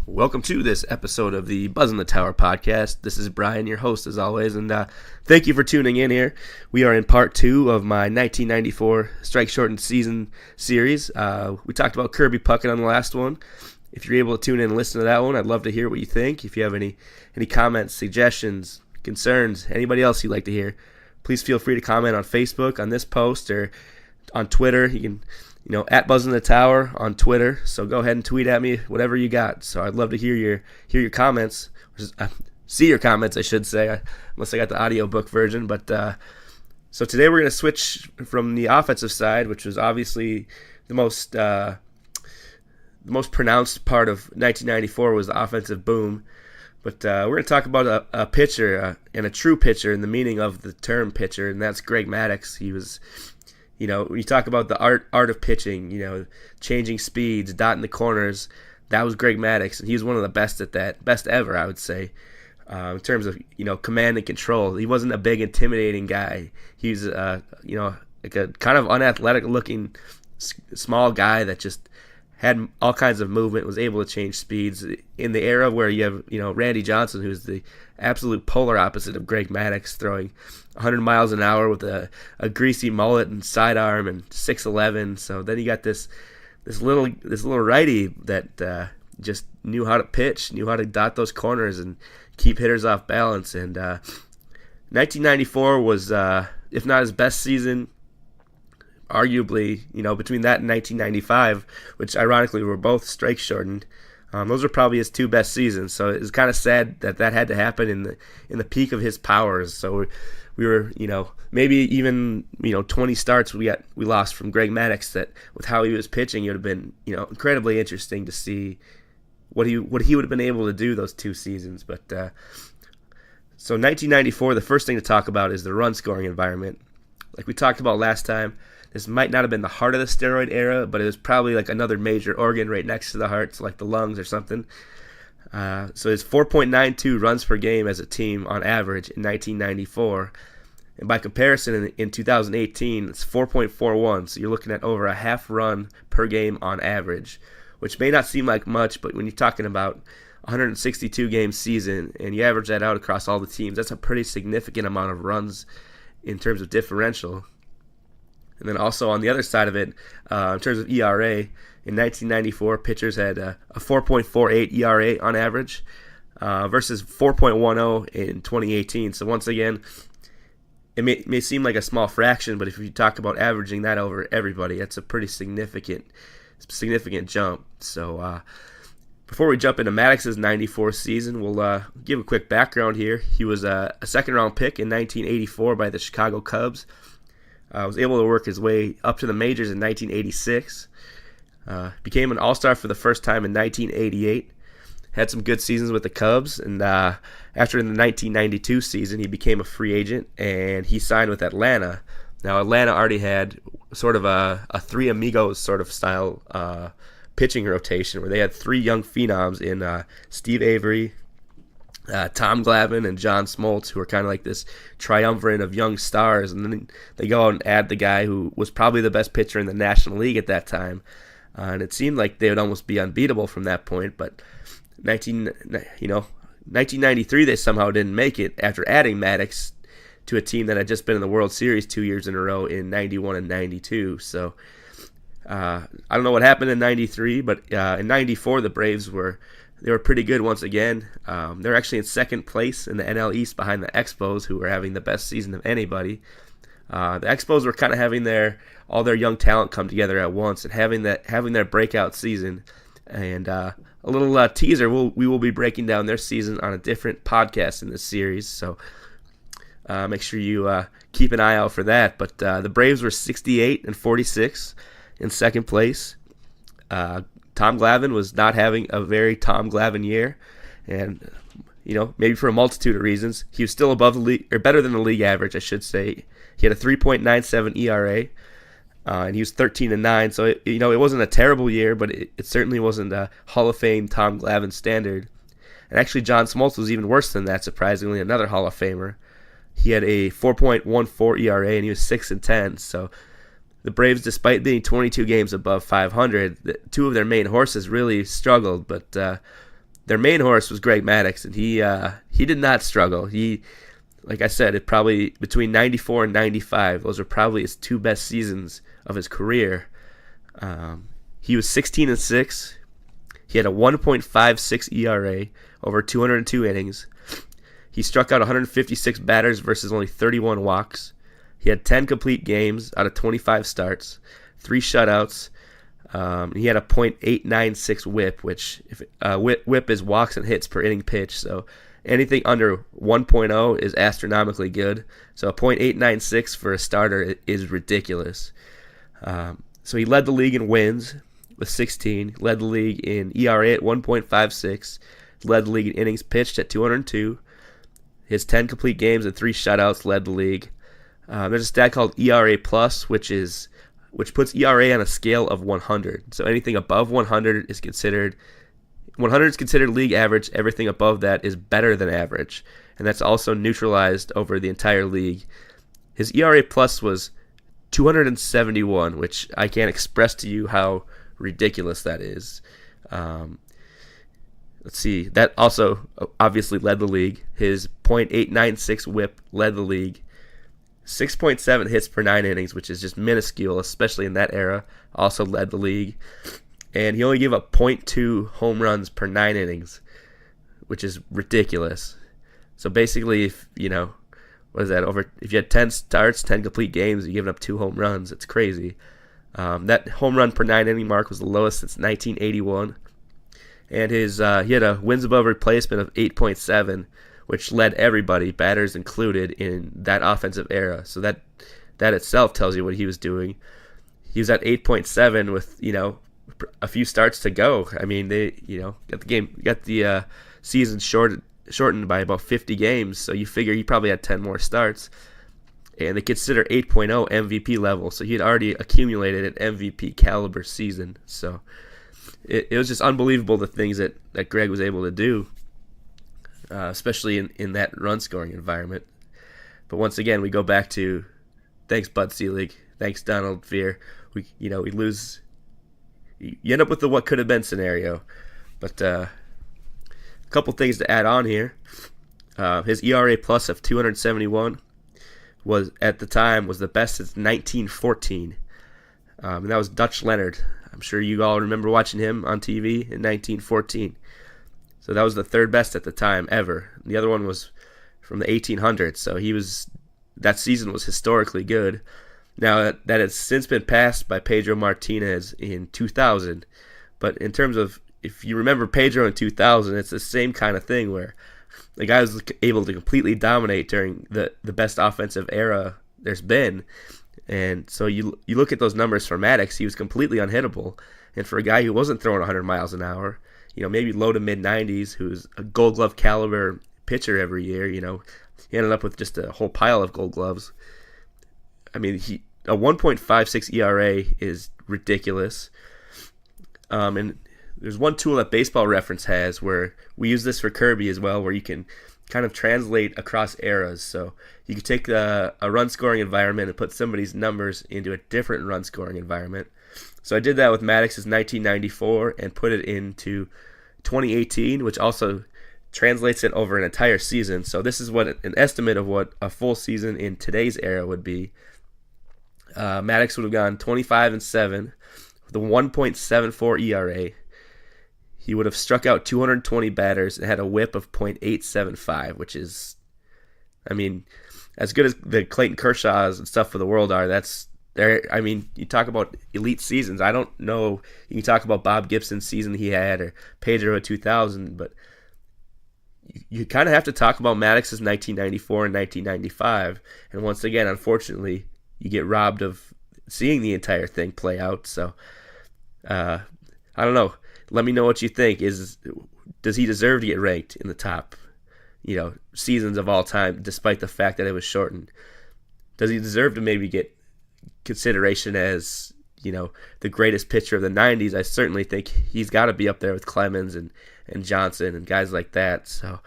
Welcome to this episode of the Buzzin the Tower podcast. This is Brian, your host as always, and thank you for tuning in here. We are in part 2 of my 1994 Strike Shortened Season series. We talked about Kirby Puckett on the last one. If you're able to tune in and listen to that one, I'd love to hear what you think. If you have any comments, suggestions, concerns, anybody else you'd like to hear, please feel free to comment on Facebook on this post or on Twitter. You can at Buzzin the Tower on Twitter. So go ahead and tweet at me, whatever you got. So I'd love to hear your comments. See your comments, I should say, unless I got the audiobook version. But so today we're going to switch from the offensive side, which was obviously the most pronounced part of 1994 was the offensive boom. But we're going to talk about a pitcher and a true pitcher in the meaning of the term pitcher, and that's Greg Maddux. He was, when you talk about the art of pitching, changing speeds, dotting the corners, that was Greg Maddux, and he was one of the best at that, best ever, I would say, in terms of, command and control. He wasn't a big, intimidating guy. He was, like a kind of unathletic-looking small guy that just had all kinds of movement, was able to change speeds. In the era where you have, Randy Johnson, who's the absolute polar opposite of Greg Maddux, throwing 100 miles an hour with a greasy mullet and sidearm and 6'11". So then you got this little righty that just knew how to pitch, knew how to dot those corners and keep hitters off balance. And 1994 was, if not his best season, arguably, between that and 1995, which ironically were both strike shortened. Those are probably his two best seasons. So it's kind of sad that had to happen in the peak of his powers. So we were, maybe even 20 starts we lost from Greg Maddux. That with how he was pitching, it would have been incredibly interesting to see what he would have been able to do those two seasons. But so 1994, the first thing to talk about is the run scoring environment. Like we talked about last time, this might not have been the heart of the steroid era, but it was probably like another major organ right next to the heart, so like the lungs or something. So it's 4.92 runs per game as a team on average in 1994. And by comparison, in 2018, it's 4.41. So you're looking at over a half run per game on average, which may not seem like much, but when you're talking about 162 game season and you average that out across all the teams, that's a pretty significant amount of runs in terms of differential. And then also on the other side of it, in terms of ERA, in 1994, pitchers had a 4.48 ERA on average versus 4.10 in 2018. So once again, it may seem like a small fraction, but if you talk about averaging that over everybody, that's a pretty significant jump. So before we jump into Maddux's 94 season, we'll give a quick background here. He was a second-round pick in 1984 by the Chicago Cubs. Was able to work his way up to the majors in 1986. Became an All-Star for the first time in 1988. Had some good seasons with the Cubs, and after the 1992 season, he became a free agent, and he signed with Atlanta. Now, Atlanta already had sort of a Three Amigos sort of style pitching rotation, where they had three young phenoms in Steve Avery, Tom Glavine, and John Smoltz, who were kind of like this triumvirate of young stars. And then they go out and add the guy who was probably the best pitcher in the National League at that time. And it seemed like they would almost be unbeatable from that point. But 1993, they somehow didn't make it after adding Maddux to a team that had just been in the World Series 2 years in a row in 91 and 92. So I don't know what happened in 93, but in 94, the Braves were pretty good once again. They're actually in second place in the NL East behind the Expos, who were having the best season of anybody. The Expos were kind of having all their young talent come together at once and having their breakout season. And a little teaser, we will be breaking down their season on a different podcast in this series. So make sure you keep an eye out for that. But the Braves were 68 and 46 in second place. Tom Glavine was not having a very Tom Glavine year, and maybe for a multitude of reasons, he was still above the league, or better than the league average, I should say. He had a 3.97 ERA, and he was 13-9. So it wasn't a terrible year, but it certainly wasn't a Hall of Fame Tom Glavine standard. And actually, John Smoltz was even worse than that. Surprisingly, another Hall of Famer. He had a 4.14 ERA, and he was 6-10. So the Braves, despite being 22 games above 500, two of their main horses really struggled. But their main horse was Greg Maddux, and he did not struggle. He, like I said, it probably between 94 and 95, those are probably his 2 best seasons of his career. He was 16-6. He had a 1.56 ERA over 202 innings. He struck out 156 batters versus only 31 walks. He had 10 complete games out of 25 starts, 3 shutouts. He had a .896 whip, which whip is walks and hits per inning pitch. So anything under 1.0 is astronomically good. So a .896 for a starter is ridiculous. So he led the league in wins with 16, led the league in ERA at 1.56, led the league in innings pitched at 202. His 10 complete games and 3 shutouts led the league. There's a stat called ERA plus, which puts ERA on a scale of 100. So anything above 100 is considered league average. Everything above that is better than average, and that's also neutralized over the entire league. His ERA plus was 271, which I can't express to you how ridiculous that is. Let's see. That also obviously led the league. His .896 whip led the league. 6.7 hits per 9 innings, which is just minuscule, especially in that era, also led the league. And he only gave up .2 home runs per 9 innings, which is ridiculous. So basically, if you had 10 starts, 10 complete games, you're giving up 2 home runs. It's crazy. That home run per 9 inning mark was the lowest since 1981. And he had a wins above replacement of 8.7, which led everybody, batters included, in that offensive era. So that itself tells you what he was doing. He was at 8.7 with a few starts to go. I mean, they got the season shortened by about 50 games. So you figure he probably had 10 more starts, and they consider 8.0 MVP level. So he had already accumulated an MVP caliber season. So it was just unbelievable the things that Greg was able to do. Especially in that run-scoring environment. But once again, we go back to thanks Bud Selig, thanks Donald Fear. We lose. You end up with the what could have been scenario. But a couple things to add on here. His ERA plus of 271 was at the time was the best since 1914, and that was Dutch Leonard. I'm sure you all remember watching him on TV in 1914. So that was the 3rd best at the time ever. The other one was from the 1800s. So that season was historically good. Now that has since been passed by Pedro Martinez in 2000. But in terms of, if you remember Pedro in 2000, it's the same kind of thing where the guy was able to completely dominate during the best offensive era there's been. And so you look at those numbers for Maddux, he was completely unhittable. And for a guy who wasn't throwing 100 miles an hour, maybe low to mid 90s, who's a Gold Glove caliber pitcher every year, he ended up with just a whole pile of Gold Gloves. I mean, a 1.56 ERA is ridiculous. And there's one tool that Baseball Reference has where we use this for Kirby as well, where you can kind of translate across eras. So you can take a run-scoring environment and put somebody's numbers into a different run-scoring environment. So I did that with Maddux's 1994 and put it into 2018, which also translates it over an entire season. So this is what an estimate of what a full season in today's era would be. Maddux would have gone 25-7 with a 1.74 ERA. He would have struck out 220 batters and had a whip of .875, which is, I mean, as good as the Clayton Kershaws and stuff for the world are. That's there. I mean, you talk about elite seasons. I don't know. You can talk about Bob Gibson's season he had or Pedro at 2000, but you kind of have to talk about Maddux's 1994 and 1995. And once again, unfortunately, you get robbed of seeing the entire thing play out. So, I don't know. Let me know what you think. Does he deserve to get ranked in the top, seasons of all time, despite the fact that it was shortened? Does he deserve to maybe get consideration as, the greatest pitcher of the 90s? I certainly think he's got to be up there with Clemens and Johnson and guys like that. So,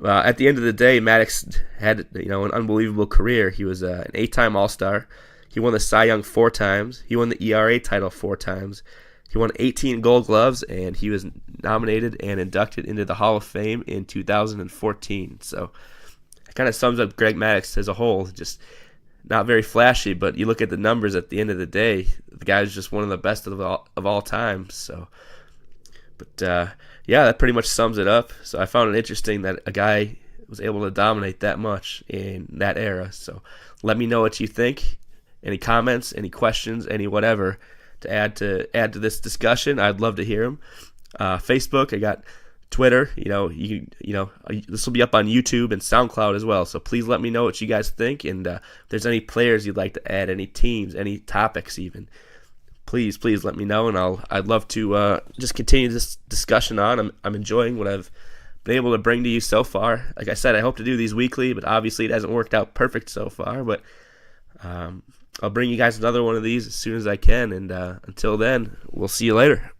at the end of the day, Maddux had, an unbelievable career. He was an 8-time All-Star. He won the Cy Young 4 times. He won the ERA title 4 times. He won 18 Gold Gloves, and he was nominated and inducted into the Hall of Fame in 2014. So it kind of sums up Greg Maddux as a whole. Just not very flashy, but you look at the numbers at the end of the day, the guy's just one of the best of all time. So, but yeah, that pretty much sums it up. So I found it interesting that a guy was able to dominate that much in that era. So let me know what you think. Any comments, any questions, any whatever to add to this discussion. I'd love to hear them. Facebook, I got Twitter. This will be up on YouTube and SoundCloud as well. So please let me know what you guys think, and if there's any players you'd like to add, any teams, any topics even, please let me know, and I'd love to just continue this discussion on. I'm enjoying what I've been able to bring to you so far. Like I said, I hope to do these weekly, but obviously it hasn't worked out perfect so far. But I'll bring you guys another one of these as soon as I can, and until then, we'll see you later.